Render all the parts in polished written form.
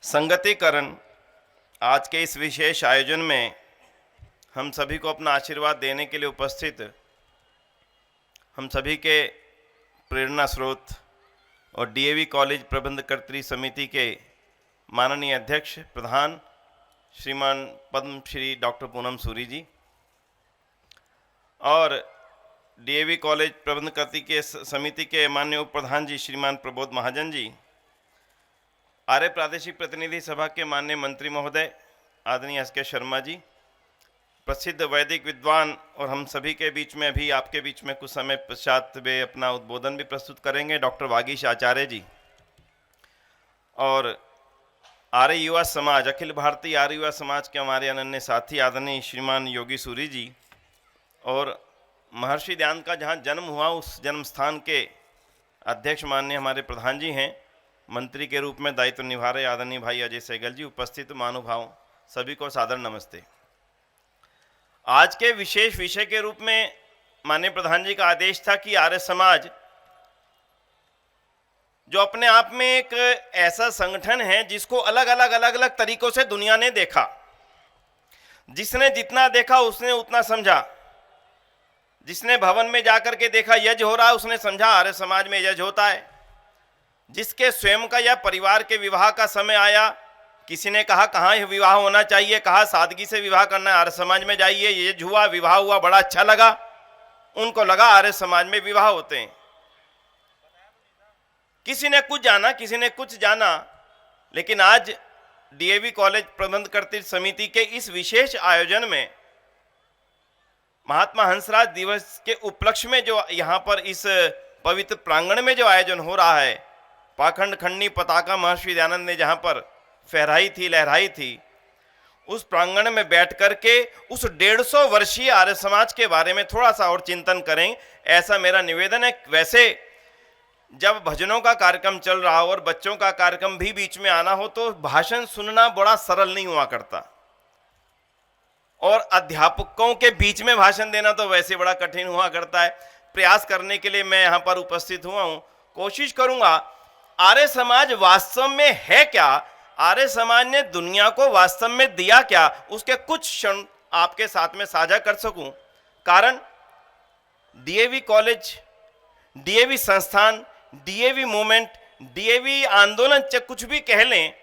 संगतिकरण आज के इस विशेष आयोजन में हम सभी को अपना आशीर्वाद देने के लिए उपस्थित हम सभी के प्रेरणा स्रोत और डीएवी कॉलेज प्रबंधकर्त्री समिति के माननीय अध्यक्ष प्रधान श्रीमान पद्मश्री डॉक्टर पूनम सूरी जी और डीएवी कॉलेज प्रबंधकर्त्री के समिति के माननीय उप प्रधान जी श्रीमान प्रबोध महाजन जी, आर्य प्रादेशिक प्रतिनिधि सभा के माननीय मंत्री महोदय आदरणीय एस के शर्मा जी, प्रसिद्ध वैदिक विद्वान और हम सभी के बीच में अभी आपके बीच में कुछ समय पश्चात वे अपना उद्बोधन भी प्रस्तुत करेंगे डॉक्टर वागीश आचार्य जी, और आर्य युवा समाज अखिल भारतीय आर्य युवा समाज के हमारे अनन्य साथी आदरणीय श्रीमान योगी सूरी जी, और महर्षि दयानंद का जहाँ जन्म हुआ उस जन्म स्थान के अध्यक्ष माननीय हमारे प्रधान जी हैं, मंत्री के रूप में दायित्व निभा रहे आदरणीय भाई अजय सहगल जी, उपस्थित महानुभाव सभी को सादर नमस्ते। आज के विशेष विषय के रूप में माननीय प्रधान जी का आदेश था कि आर्य समाज जो अपने आप में एक ऐसा संगठन है जिसको अलग अलग तरीकों से दुनिया ने देखा, जिसने जितना देखा उसने उतना समझा। जिसने भवन में जाकर के देखा यज्ञ हो रहा है उसने समझा आर्य समाज में यज्ञ होता है। जिसके स्वयं का या परिवार के विवाह का समय आया, किसी ने कहा कहाँ विवाह होना चाहिए, कहा सादगी से विवाह करना है, आर्य समाज में जाइए, यज्ञ हुआ, विवाह हुआ, बड़ा अच्छा लगा, उनको लगा आर्य समाज में विवाह होते हैं। किसी ने कुछ जाना, किसी ने कुछ जाना, लेकिन आज डीएवी कॉलेज प्रबंधकर्त्री समिति के इस विशेष आयोजन में महात्मा हंसराज दिवस के उपलक्ष्य में जो यहाँ पर इस पवित्र प्रांगण में जो आयोजन हो रहा है, पाखंड खंडनी पताका महर्षि दयानंद ने जहाँ पर फहराई थी, लहराई थी, उस प्रांगण में बैठ करके उस 150 वर्षीय आर्य समाज के बारे में थोड़ा सा और चिंतन करें, ऐसा मेरा निवेदन है। वैसे जब भजनों का कार्यक्रम चल रहा हो और बच्चों का कार्यक्रम भी बीच में आना हो तो भाषण सुनना बड़ा सरल नहीं हुआ करता, और अध्यापकों के बीच में भाषण देना तो वैसे बड़ा कठिन हुआ करता है। प्रयास करने के लिए मैं यहाँ पर उपस्थित हुआ हूँ, कोशिश करूँगा आर्य समाज वास्तव में है क्या, आर्य समाज ने दुनिया को वास्तव में दिया क्या, उसके कुछ क्षण आपके साथ में साझा कर सकूं। कारण डीएवी कॉलेज, डीएवी संस्थान, डीएवी मूवमेंट, डीएवी आंदोलन, चाहे कुछ भी कह लें,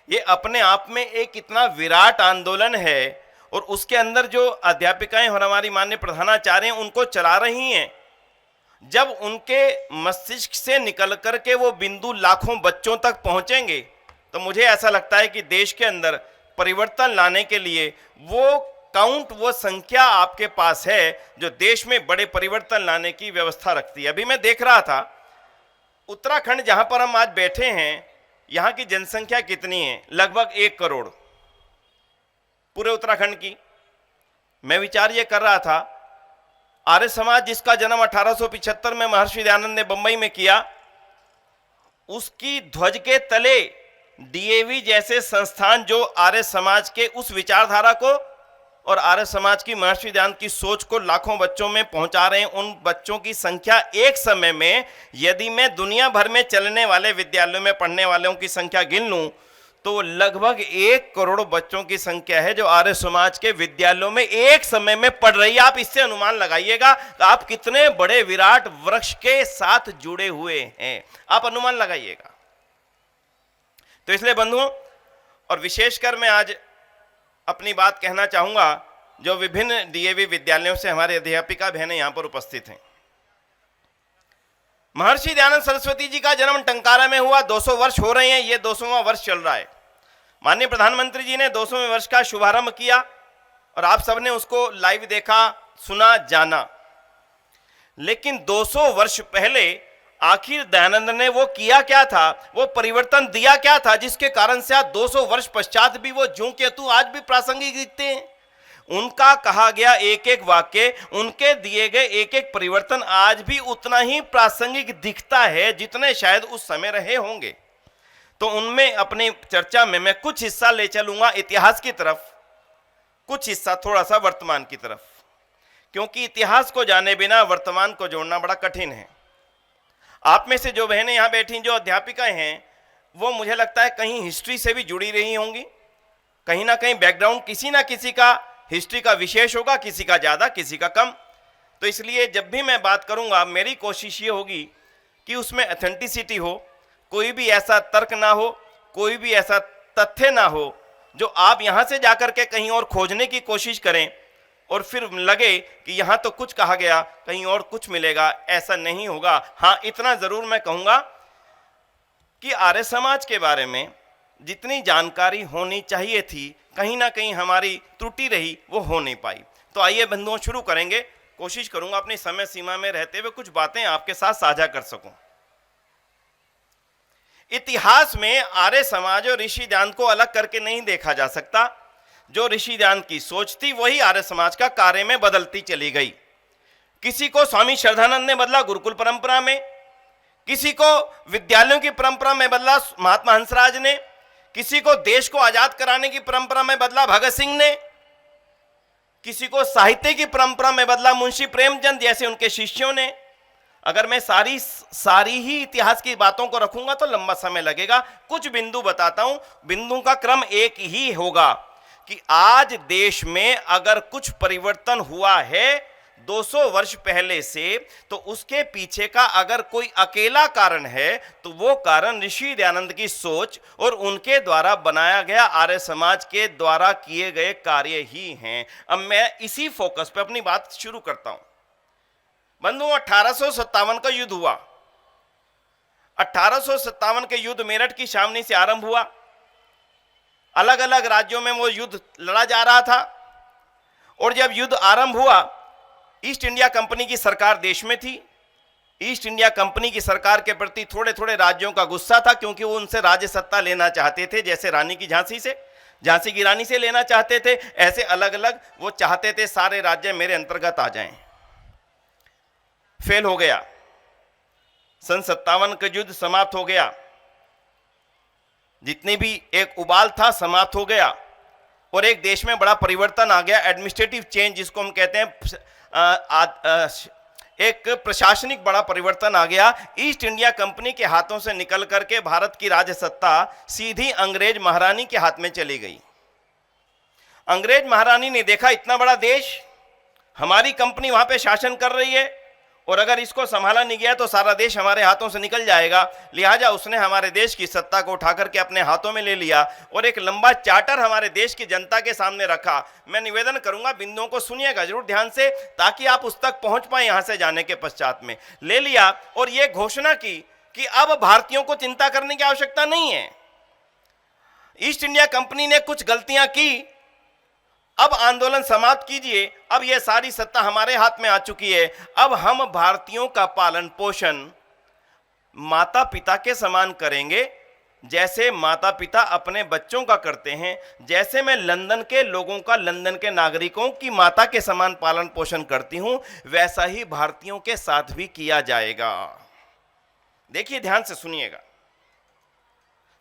ये अपने आप में एक इतना विराट आंदोलन है, और उसके अंदर जो अध्यापिकाएं और हमारी माननीय प्रधानाचार्य उनको चला रही हैं। जब उनके मस्तिष्क से निकल करके वो बिंदु लाखों बच्चों तक पहुंचेंगे तो मुझे ऐसा लगता है कि देश के अंदर परिवर्तन लाने के लिए वो काउंट, वो संख्या आपके पास है जो देश में बड़े परिवर्तन लाने की व्यवस्था रखती है। अभी मैं देख रहा था उत्तराखंड जहां पर हम आज बैठे हैं, यहाँ की जनसंख्या कितनी है? लगभग 1 करोड़ पूरे उत्तराखंड की। मैं विचार ये कर रहा था, आर्य समाज जिसका जन्म 1875 में महर्षि दयानंद ने बंबई में किया, उसकी ध्वज के तले डीएवी जैसे संस्थान जो आर्य समाज के उस विचारधारा को और आर्य समाज की महर्षि दयानंद की सोच को लाखों बच्चों में पहुंचा रहे हैं, उन बच्चों की संख्या एक समय में, यदि मैं दुनिया भर में चलने वाले विद्यालयों में पढ़ने वालों की संख्या गिन लूं तो लगभग 1 करोड़ बच्चों की संख्या है जो आर्य समाज के विद्यालयों में एक समय में पढ़ रही है। आप इससे अनुमान लगाइएगा आप कितने बड़े विराट वृक्ष के साथ जुड़े हुए हैं, आप अनुमान लगाइएगा। तो इसलिए बंधुओं, और विशेषकर मैं आज अपनी बात कहना चाहूंगा जो विभिन्न डीएवी विद्यालयों से हमारे अध्यापिका बहनें यहां पर उपस्थित हैं। महर्षि दयानंद सरस्वती जी का जन्म टंकारा में हुआ, 200 वर्ष हो रहे हैं, ये 200वां वर्ष चल रहा है। माननीय प्रधानमंत्री जी ने 200वें वर्ष का शुभारंभ किया और आप सबने उसको लाइव देखा, सुना, जाना। लेकिन 200 वर्ष पहले आखिर दयानंद ने वो किया क्या था, वो परिवर्तन दिया क्या था, जिसके कारण से आज 200 वर्ष पश्चात भी वो ज्यों के त्यों आज भी प्रासंगिक दिखते हैं। उनका कहा गया एक एक वाक्य, उनके दिए गए एक एक परिवर्तन आज भी उतना ही प्रासंगिक दिखता है जितने शायद उस समय रहे होंगे। तो उनमें अपनी चर्चा में मैं कुछ हिस्सा ले चलूंगा इतिहास की तरफ, कुछ हिस्सा थोड़ा सा वर्तमान की तरफ, क्योंकि इतिहास को जाने बिना वर्तमान को जोड़ना बड़ा कठिन है। आप में से जो बहनें यहाँ बैठी, जो अध्यापिकाएं हैं, वो मुझे लगता है कहीं हिस्ट्री से भी जुड़ी रही होंगी, कहीं ना कहीं बैकग्राउंड किसी ना किसी का हिस्ट्री का विशेष होगा, किसी का ज़्यादा किसी का कम। तो इसलिए जब भी मैं बात करूंगा मेरी कोशिश ये होगी कि उसमें ऑथेंटिसिटी हो, कोई भी ऐसा तर्क ना हो, कोई भी ऐसा तथ्य ना हो जो आप यहाँ से जाकर के कहीं और खोजने की कोशिश करें और फिर लगे कि यहाँ तो कुछ कहा गया, कहीं और कुछ मिलेगा। ऐसा नहीं होगा। हाँ, इतना ज़रूर मैं कहूँगा कि आर्य समाज के बारे में जितनी जानकारी होनी चाहिए थी, कहीं ना कहीं हमारी त्रुटि रही, वो हो नहीं पाई। तो आइए बंधुओं, शुरू करेंगे। कोशिश करूंगा अपनी समय सीमा में रहते हुए कुछ बातें आपके साथ साझा कर सकूं। इतिहास में आर्य समाज और ऋषि ध्यान को अलग करके नहीं देखा जा सकता। जो ऋषि ध्यान की सोच थी वही आर्य समाज का कार्य में बदलती चली गई। किसी को स्वामी श्रद्धानंद ने बदला गुरुकुल परंपरा में, किसी को विद्यालयों की परंपरा में बदला महात्मा हंसराज ने, किसी को देश को आजाद कराने की परंपरा में बदला भगत सिंह ने, किसी को साहित्य की परंपरा में बदला मुंशी प्रेमचंद जैसे उनके शिष्यों ने। अगर मैं सारी ही इतिहास की बातों को रखूंगा तो लंबा समय लगेगा। कुछ बिंदु बताता हूं। बिंदु का क्रम एक ही होगा कि आज देश में अगर कुछ परिवर्तन हुआ है 200 वर्ष पहले से, तो उसके पीछे का अगर कोई अकेला कारण है तो वो कारण ऋषि दयानंद की सोच और उनके द्वारा बनाया गया आर्य समाज के द्वारा किए गए कार्य ही हैं। अब मैं इसी फोकस पे अपनी बात शुरू करता हूं। बंधुओं, 1857 का युद्ध हुआ। 1857 के युद्ध मेरठ की छावनी से आरंभ हुआ। अलग अलग राज्यों में वो युद्ध लड़ा जा रहा था। और जब युद्ध आरंभ हुआ, ईस्ट इंडिया कंपनी की सरकार देश में थी। ईस्ट इंडिया कंपनी की सरकार के प्रति थोड़े थोड़े राज्यों का गुस्सा था, क्योंकि वो उनसे राज्य सत्ता लेना चाहते थे। जैसे रानी की झांसी की रानी से लेना चाहते थे, ऐसे अलग अलग वो चाहते थे सारे राज्य मेरे अंतर्गत आ जाएं। फेल हो गया। सन 57 का युद्ध समाप्त हो गया। जितनी भी एक उबाल था समाप्त हो गया और एक देश में बड़ा परिवर्तन आ गया। एडमिनिस्ट्रेटिव चेंज जिसको हम कहते हैं, एक प्रशासनिक बड़ा परिवर्तन आ गया। ईस्ट इंडिया कंपनी के हाथों से निकल करके भारत की राज्य सत्ता सीधी अंग्रेज महारानी के हाथ में चली गई। अंग्रेज महारानी ने देखा इतना बड़ा देश, हमारी कंपनी वहां पे शासन कर रही है और अगर इसको संभाला नहीं गया तो सारा देश हमारे हाथों से निकल जाएगा। लिहाजा उसने हमारे देश की सत्ता को उठा करके अपने हाथों में ले लिया और एक लंबा चार्टर हमारे देश की जनता के सामने रखा। मैं निवेदन करूंगा, बिंदुओं को सुनिएगा जरूर ध्यान से, ताकि आप उस तक पहुंच पाए। यहां से जाने के पश्चात में ले लिया और यह घोषणा की कि अब भारतीयों को चिंता करने की आवश्यकता नहीं है। ईस्ट इंडिया कंपनी ने कुछ गलतियां की, अब आंदोलन समाप्त कीजिए, अब यह सारी सत्ता हमारे हाथ में आ चुकी है। अब हम भारतीयों का पालन पोषण माता पिता के समान करेंगे, जैसे माता पिता अपने बच्चों का करते हैं। जैसे मैं लंदन के लोगों का, लंदन के नागरिकों की माता के समान पालन पोषण करती हूं, वैसा ही भारतीयों के साथ भी किया जाएगा। देखिए, ध्यान से सुनिएगा।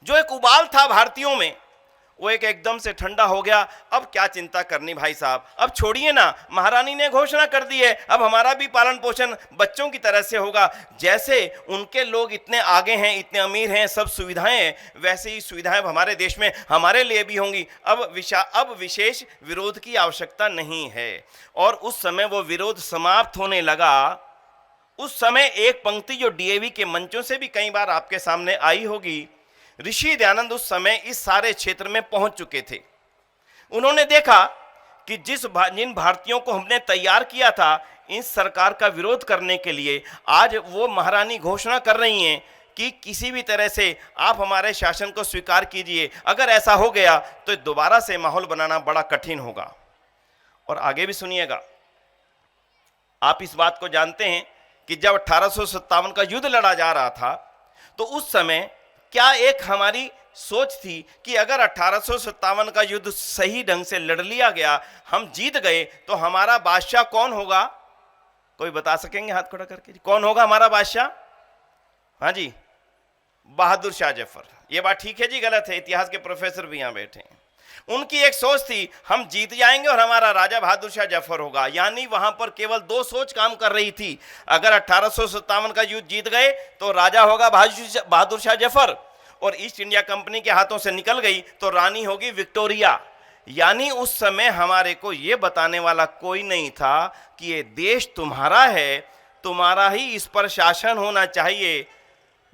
जो एक उबाल था भारतीयों में, वो एक एकदम से ठंडा हो गया। अब क्या चिंता करनी भाई साहब, अब छोड़िए ना, महारानी ने घोषणा कर दी है, अब हमारा भी पालन पोषण बच्चों की तरह से होगा। जैसे उनके लोग इतने आगे हैं, इतने अमीर हैं, सब सुविधाएं हैं, वैसे ही सुविधाएं हमारे देश में हमारे लिए भी होंगी। अब विशेष विरोध की आवश्यकता नहीं है। और उस समय वो विरोध समाप्त होने लगा। उस समय एक पंक्ति जो डीएवी के मंचों से भी कई बार आपके सामने आई होगी, ऋषि दयानंद उस समय इस सारे क्षेत्र में पहुंच चुके थे। उन्होंने देखा कि जिन भारतीयों को हमने तैयार किया था इस सरकार का विरोध करने के लिए, आज वो महारानी घोषणा कर रही हैं कि किसी भी तरह से आप हमारे शासन को स्वीकार कीजिए। अगर ऐसा हो गया तो दोबारा से माहौल बनाना बड़ा कठिन होगा। और आगे भी सुनिएगा। आप इस बात को जानते हैं कि जब 1857 का युद्ध लड़ा जा रहा था तो उस समय क्या एक हमारी सोच थी कि अगर 1857 का युद्ध सही ढंग से लड़ लिया गया, हम जीत गए, तो हमारा बादशाह कौन होगा? कोई बता सकेंगे हाथ खड़ा करके? कौन होगा हमारा बादशाह? हाँ जी, बहादुर शाह जफर। ये बात ठीक है जी? गलत है? इतिहास के प्रोफेसर भी यहां बैठे हैं। उनकी एक सोच थी, हम जीत जाएंगे और हमारा राजा बहादुर शाह जफर होगा। यानी वहां पर केवल दो सोच काम कर रही थी। अगर 1857 का युद्ध जीत गए तो राजा होगा बहादुर शाह जफर, और ईस्ट इंडिया कंपनी के हाथों से निकल गई तो रानी होगी विक्टोरिया। यानी उस समय हमारे को यह बताने वाला कोई नहीं था कि ये देश तुम्हारा है, तुम्हारा ही इस पर शासन होना चाहिए।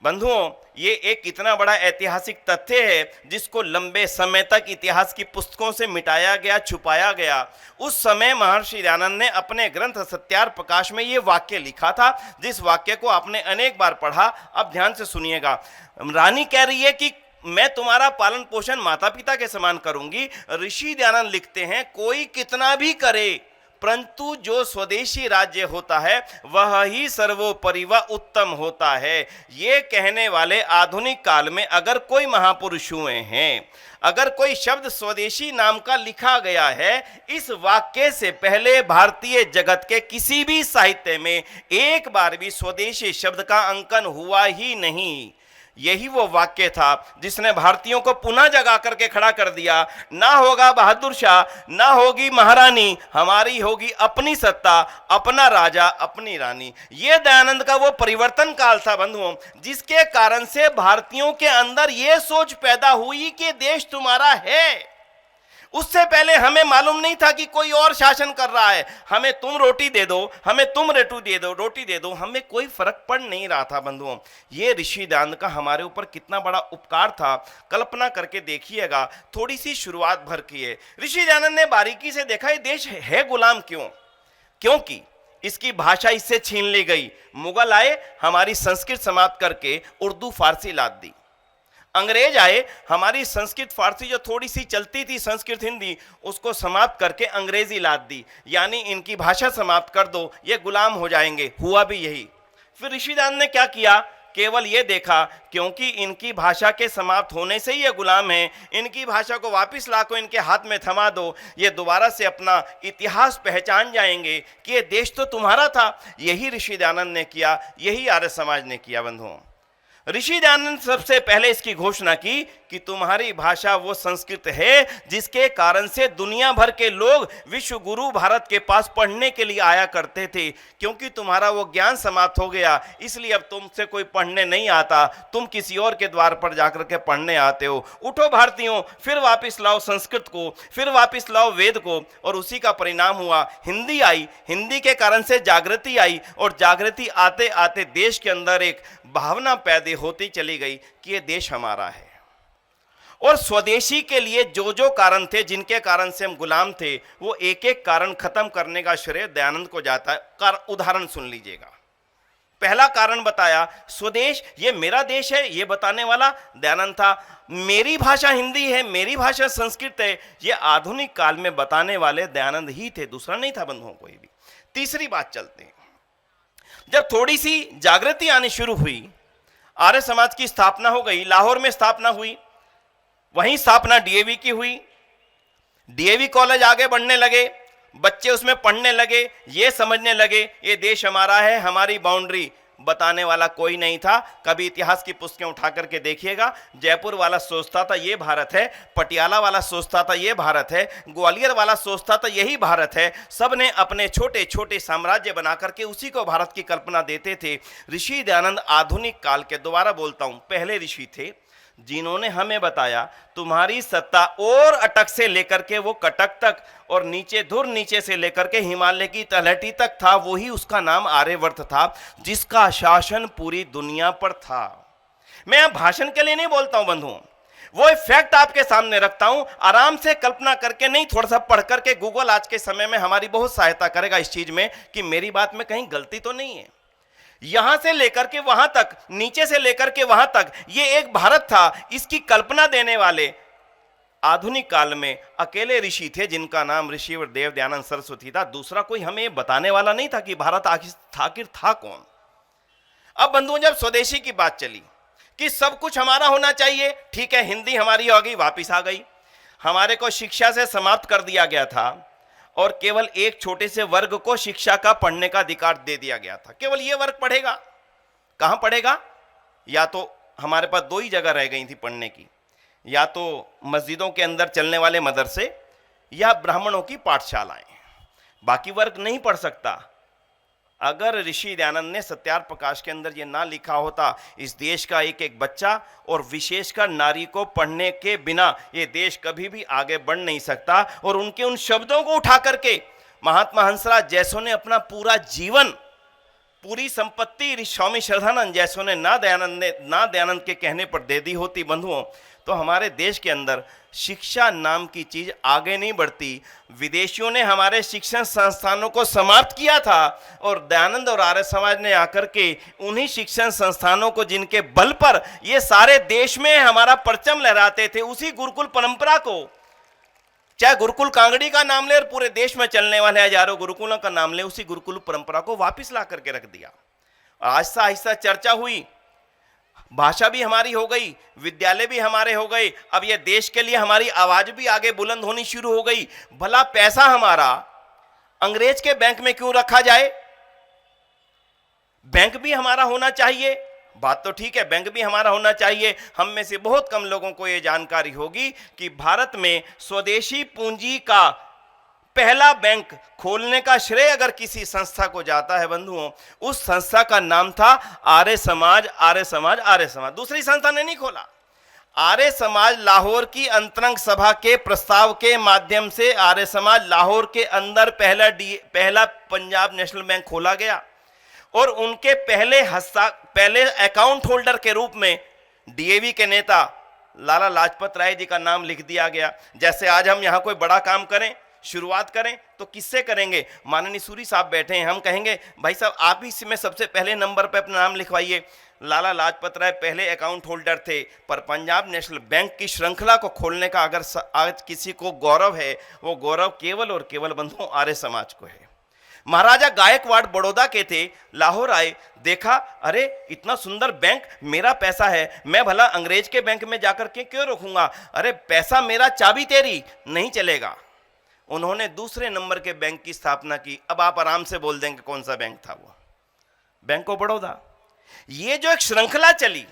बंधुओं, ये एक इतना बड़ा ऐतिहासिक तथ्य है जिसको लंबे समय तक इतिहास की पुस्तकों से मिटाया गया, छुपाया गया। उस समय महर्षि दयानंद ने अपने ग्रंथ सत्यार प्रकाश में ये वाक्य लिखा था, जिस वाक्य को आपने अनेक बार पढ़ा। अब ध्यान से सुनिएगा। रानी कह रही है कि मैं तुम्हारा पालन पोषण माता पिता के समान करूंगी। ऋषि दयानंद लिखते हैं, कोई कितना भी करे परंतु जो स्वदेशी राज्य होता है वह ही सर्वोपरि व उत्तम होता है। ये कहने वाले आधुनिक काल में अगर कोई महापुरुष हुए हैं, अगर कोई शब्द स्वदेशी नाम का लिखा गया है, इस वाक्य से पहले भारतीय जगत के किसी भी साहित्य में एक बार भी स्वदेशी शब्द का अंकन हुआ ही नहीं। यही वो वाक्य था जिसने भारतीयों को पुनः जगा करके खड़ा कर दिया। ना होगा बहादुर शाह, ना होगी महारानी, हमारी होगी अपनी सत्ता, अपना राजा, अपनी रानी। ये दयानंद का वो परिवर्तन काल था बंधुओं, जिसके कारण से भारतीयों के अंदर ये सोच पैदा हुई कि देश तुम्हारा है। उससे पहले हमें मालूम नहीं था कि कोई और शासन कर रहा है। हमें तुम रोटी दे दो, हमें तुम रोटी दे दो, हमें कोई फर्क पड़ नहीं रहा था बंधुओं। ये ऋषि दयानंद का हमारे ऊपर कितना बड़ा उपकार था, कल्पना करके देखिएगा। थोड़ी सी शुरुआत भर की है। ऋषि दयानंद ने बारीकी से देखा ये देश है गुलाम क्यों? क्योंकि इसकी भाषा इससे छीन ली गई। मुगल आए, हमारी संस्कृत समाप्त करके उर्दू फारसी लाद दी। अंग्रेज आए, हमारी संस्कृत फारसी जो थोड़ी सी चलती थी, संस्कृत हिंदी, उसको समाप्त करके अंग्रेजी लाद दी। यानी इनकी भाषा समाप्त कर दो, ये गुलाम हो जाएंगे। हुआ भी यही। फिर ऋषि दयानंद ने क्या किया? केवल ये देखा क्योंकि इनकी भाषा के समाप्त होने से ही ये गुलाम हैं, इनकी भाषा को वापस लाकर इनके हाथ में थमा दो, ये दोबारा से अपना इतिहास पहचान जाएंगे कि ये देश तो तुम्हारा था। यही ऋषि दयानंद ने किया, यही आर्य समाज ने किया बंधुओं। ऋषि दयानंद सबसे पहले इसकी घोषणा की कि तुम्हारी भाषा वो संस्कृत है जिसके कारण से दुनिया भर के लोग विश्व गुरु भारत के पास पढ़ने के लिए आया करते थे। क्योंकि तुम्हारा वो ज्ञान समाप्त हो गया, इसलिए अब तुमसे कोई पढ़ने नहीं आता, तुम किसी और के द्वार पर जाकर के पढ़ने आते हो। उठो भारतीयों, फिर वापस लाओ संस्कृत को, फिर वापस लाओ वेद को। और उसी का परिणाम हुआ, हिंदी आई। हिंदी के कारण से जागृति आई, और जागृति आते आते देश के अंदर एक भावना पैदा होती चली गई कि यह देश हमारा है। और स्वदेशी के लिए जो जो कारण थे, जिनके कारण से हम गुलाम थे, वो एक एक कारण खत्म करने का श्रेय दयानंद को जाता है। उदाहरण सुन लीजिएगा। पहला कारण बताया, स्वदेश ये मेरा देश है, ये बताने वाला दयानंद था। मेरी भाषा हिंदी है, मेरी भाषा संस्कृत है, ये आधुनिक काल में बताने वाले दयानंद ही थे, दूसरा नहीं था बंधुओं कोई भी। तीसरी बात चलते हैं। जब थोड़ी सी जागृति आनी शुरू हुई, आर्य समाज की स्थापना हो गई, लाहौर में स्थापना हुई, वहीं स्थापना डीएवी की हुई। डीएवी कॉलेज आगे बढ़ने लगे, बच्चे उसमें पढ़ने लगे, ये समझने लगे ये देश हमारा है, हमारी बाउंड्री। बताने वाला कोई नहीं था। कभी इतिहास की पुस्तकें उठा करके देखिएगा, जयपुर वाला सोचता था ये भारत है, पटियाला वाला सोचता था ये भारत है, ग्वालियर वाला सोचता था यही भारत है। सब ने अपने छोटे छोटे साम्राज्य बना करके उसी को भारत की कल्पना देते थे। ऋषि दयानंद आधुनिक काल के, दोबारा बोलता हूं, पहले ऋषि थे जिन्होंने हमें बताया तुम्हारी सत्ता और अटक से लेकर के वो कटक तक, और नीचे धुर नीचे से लेकर के हिमालय की तलहटी तक था, वही उसका नाम आर्यवर्त था, जिसका शासन पूरी दुनिया पर था। मैं अब भाषण के लिए नहीं बोलता हूं बंधुओं, वो फैक्ट आपके सामने रखता हूं, आराम से कल्पना करके नहीं, थोड़ा सा पढ़ करके। गूगल आज के समय में हमारी बहुत सहायता करेगा इस चीज में कि मेरी बात में कहीं गलती तो नहीं है। यहां से लेकर के वहां तक, नीचे से लेकर के वहां तक, ये एक भारत था। इसकी कल्पना देने वाले आधुनिक काल में अकेले ऋषि थे, जिनका नाम ऋषिवर देव दयानंद सरस्वती था। दूसरा कोई हमें बताने वाला नहीं था कि भारत आखिर था कौन। अब बंधुओं, जब स्वदेशी की बात चली कि सब कुछ हमारा होना चाहिए, ठीक है, हिंदी हमारी हो गई, वापिस आ गई। हमारे को शिक्षा से समाप्त कर दिया गया था और केवल एक छोटे से वर्ग को शिक्षा का पढ़ने का अधिकार दे दिया गया था। केवल ये वर्ग पढ़ेगा। कहां पढ़ेगा? या तो हमारे पास दो ही जगह रह गई थी पढ़ने की, या तो मस्जिदों के अंदर चलने वाले मदरसे या ब्राह्मणों की पाठशालाएं। बाकी वर्ग नहीं पढ़ सकता। अगर ऋषि दयानंद ने सत्यार प्रकाश के अंदर ये ना लिखा होता, इस देश का एक एक बच्चा और विशेषकर नारी को पढ़ने के बिना ये देश कभी भी आगे बढ़ नहीं सकता। और उनके उन शब्दों को उठा करके महात्मा हंसराज जैसों ने अपना पूरा जीवन, पूरी संपत्ति स्वामी श्रद्धानंद जैसों ने ना दयानंद के कहने पर दे दी होती बंधुओं, तो हमारे देश के अंदर शिक्षा नाम की चीज आगे नहीं बढ़ती। विदेशियों ने हमारे शिक्षण संस्थानों को समाप्त किया था और दयानंद और आर्य समाज ने आकर के उन्हीं शिक्षण संस्थानों को, जिनके बल पर ये सारे देश में हमारा परचम लहराते थे, उसी गुरुकुल परंपरा को, चाहे गुरुकुल कांगड़ी का नाम ले और पूरे देश में चलने वाले हजारों गुरुकुलों का नाम ले, उसी गुरुकुल परंपरा को वापस ला करके रख दिया। आहिस्ता आहिस्ता चर्चा हुई, भाषा भी हमारी हो गई, विद्यालय भी हमारे हो गए, अब यह देश के लिए हमारी आवाज भी आगे बुलंद होनी शुरू हो गई। भला पैसा हमारा अंग्रेज के बैंक में क्यों रखा जाए? बैंक भी हमारा होना चाहिए। बात तो ठीक है, बैंक भी हमारा होना चाहिए। हम में से बहुत कम लोगों को यह जानकारी होगी कि भारत में स्वदेशी पूंजी का पहला बैंक खोलने का श्रेय अगर किसी संस्था को जाता है बंधुओं, उस संस्था का नाम था आर्य समाज। आर्य समाज, आर्य समाज, दूसरी संस्था ने नहीं खोला। आर्य समाज लाहौर की अंतरंग सभा के प्रस्ताव के माध्यम से आर्य समाज लाहौर के अंदर पहला पंजाब नेशनल बैंक खोला गया और उनके पहले अकाउंट होल्डर के रूप में डीएवी के नेता लाला लाजपत राय जी का नाम लिख दिया गया। जैसे आज हम यहां कोई बड़ा काम करें, शुरुआत करें, तो किससे करेंगे? माननीय सूरी साहब बैठे हैं, हम कहेंगे भाई साहब आप ही इसमें सबसे पहले नंबर पे अपना नाम लिखवाइए। लाला लाजपत राय पहले अकाउंट होल्डर थे, पर पंजाब नेशनल बैंक की श्रृंखला को खोलने का अगर आज किसी को गौरव है, वो गौरव केवल और केवल बंधुओं आर्य समाज को है। महाराजा गायकवाड़ बड़ौदा के थे, लाहौर आए, देखा अरे इतना सुंदर बैंक, मेरा पैसा है, मैं भला अंग्रेज के बैंक में जाकर के क्यों रखूंगा? अरे पैसा मेरा, चाबी तेरी, नहीं चलेगा। उन्होंने दूसरे नंबर के बैंक की स्थापना की। अब आप आराम से बोल देंगे कौन सा बैंक था वो? Bank of Baroda. ये जो एक श्रृंखला चली,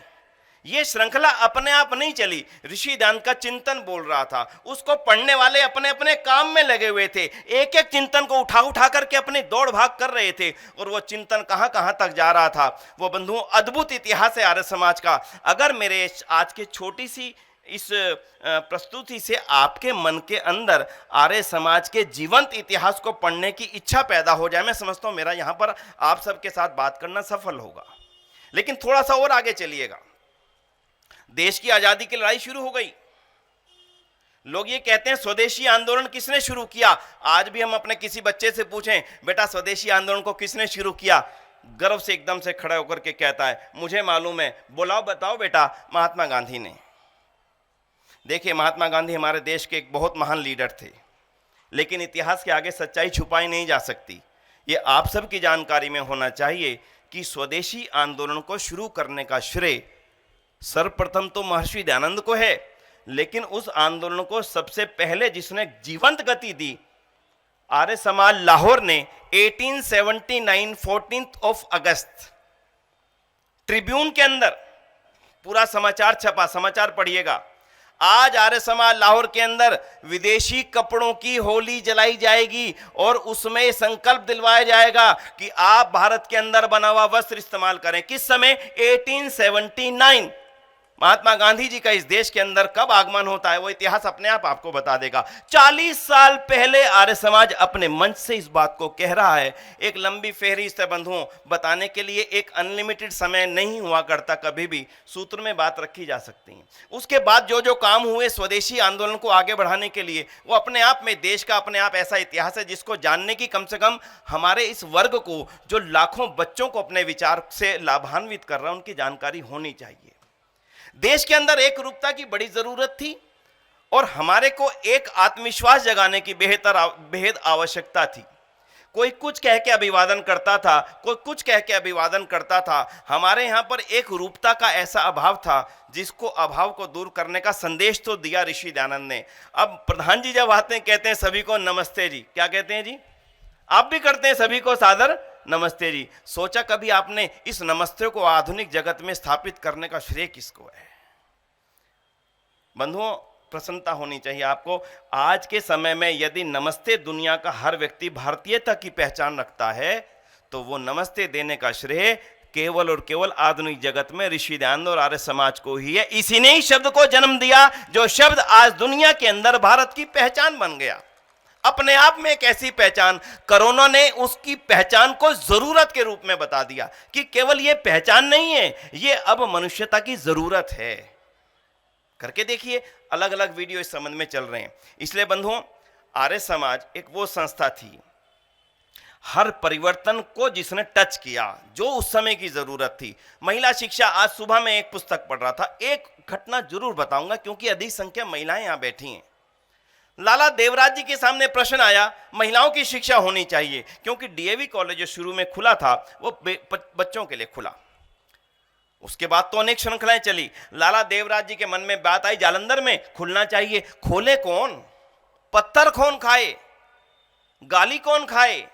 ये श्रृंखला अपने आप नहीं चली, ऋषि दयानंद का चिंतन बोल रहा था, उसको पढ़ने वाले अपने अपने काम में लगे हुए थे, एक एक चिंतन को उठा उठा करके अपनी दौड़ भाग कर रहे थे। और वो चिंतन कहां कहां तक जा रहा था, वो बंधुओं अद्भुत इतिहास है आर्य समाज का। अगर मेरे आज के छोटी सी इस प्रस्तुति से आपके मन के अंदर आर्य समाज के जीवंत इतिहास को पढ़ने की इच्छा पैदा हो जाए, मैं समझता हूं मेरा यहां पर आप सबके साथ बात करना सफल होगा। लेकिन थोड़ा सा और आगे चलिएगा। देश की आजादी की लड़ाई शुरू हो गई। लोग ये कहते हैं स्वदेशी आंदोलन किसने शुरू किया? आज भी हम अपने किसी बच्चे से पूछें बेटा स्वदेशी आंदोलन को किसने शुरू किया, गर्व से एकदम से खड़ा होकर के कहता है मुझे मालूम है। बोलाओ बताओ बेटा, महात्मा गांधी ने। देखिए महात्मा गांधी हमारे देश के एक बहुत महान लीडर थे, लेकिन इतिहास के आगे सच्चाई छुपाई नहीं जा सकती। ये आप सबकी जानकारी में होना चाहिए कि स्वदेशी आंदोलन को शुरू करने का श्रेय सर्वप्रथम तो महर्षि दयानंद को है, लेकिन उस आंदोलन को सबसे पहले जिसने जीवंत गति दी, आर्य समाज लाहौर ने 1879 14 अगस्त ट्रिब्यून के अंदर पूरा समाचार छपा। समाचार पढ़िएगा। आज आर्य समाज लाहौर के अंदर विदेशी कपड़ों की होली जलाई जाएगी और उसमें संकल्प दिलवाया जाएगा कि आप भारत के अंदर बना हुआ वस्त्र इस्तेमाल करें। किस समय? 1879। महात्मा गांधी जी का इस देश के अंदर कब आगमन होता है वो इतिहास अपने आप आपको बता देगा। 40 साल पहले आर्य समाज अपने मंच से इस बात को कह रहा है। एक लंबी फेहरिस्त है बंधुओं, बताने के लिए एक अनलिमिटेड समय नहीं हुआ करता, कभी भी सूत्र में बात रखी जा सकती है। उसके बाद जो जो काम हुए स्वदेशी आंदोलन को आगे बढ़ाने के लिए, वो अपने आप में देश का अपने आप ऐसा इतिहास है जिसको जानने की कम से कम हमारे इस वर्ग को, जो लाखों बच्चों को अपने विचार से लाभान्वित कर रहा है, उनकी जानकारी होनी चाहिए। देश के अंदर एक रूपता की बड़ी जरूरत थी और हमारे को एक आत्मविश्वास जगाने की बेहद आवश्यकता थी। कोई कुछ कह के अभिवादन करता था, कोई कुछ कह के अभिवादन करता था। हमारे यहाँ पर एक रूपता का ऐसा अभाव था जिसको अभाव को दूर करने का संदेश तो दिया ऋषि दयानंद ने। अब प्रधान जी जब आते हैं कहते हैं सभी को नमस्ते जी। क्या कहते हैं जी? आप भी करते हैं सभी को सादर नमस्ते जी। सोचा कभी आपने इस नमस्ते को आधुनिक जगत में स्थापित करने का श्रेय किसको है? बंधुओं प्रसन्नता होनी चाहिए आपको। आज के समय में यदि नमस्ते दुनिया का हर व्यक्ति भारतीयता की पहचान रखता है तो वो नमस्ते देने का श्रेय केवल और केवल आधुनिक जगत में ऋषि दयानंद और आर्य समाज को ही है। इसी ने ही शब्द को जन्म दिया जो शब्द आज दुनिया के अंदर भारत की पहचान बन गया। अपने आप में एक ऐसी पहचान, कोरोना ने उसकी पहचान को जरूरत के रूप में बता दिया कि केवल ये पहचान नहीं है, ये अब मनुष्यता की जरूरत है। करके देखिए, अलग अलग वीडियो इस संबंध में चल रहे हैं। इसलिए बंधुओं, आर्य समाज एक वो संस्था थी, हर परिवर्तन को जिसने टच किया, जो उस समय की जरूरत थी। महिला शिक्षा, आज सुबह में एक पुस्तक पढ़ रहा था, एक घटना जरूर बताऊंगा क्योंकि अधिक संख्या महिलाएं यहां बैठी हैं। लाला देवराज जी के सामने प्रश्न आया, महिलाओं की शिक्षा होनी चाहिए, क्योंकि डीएवी कॉलेज जो शुरू में खुला था वो बच्चों के लिए खुला। उसके बाद तो अनेक श्रृंखलाएं चली। लाला देवराज जी के मन में बात आई जालंधर में खुलना चाहिए। खोले कौन? पत्थर कौन खाए? गाली कौन खाए?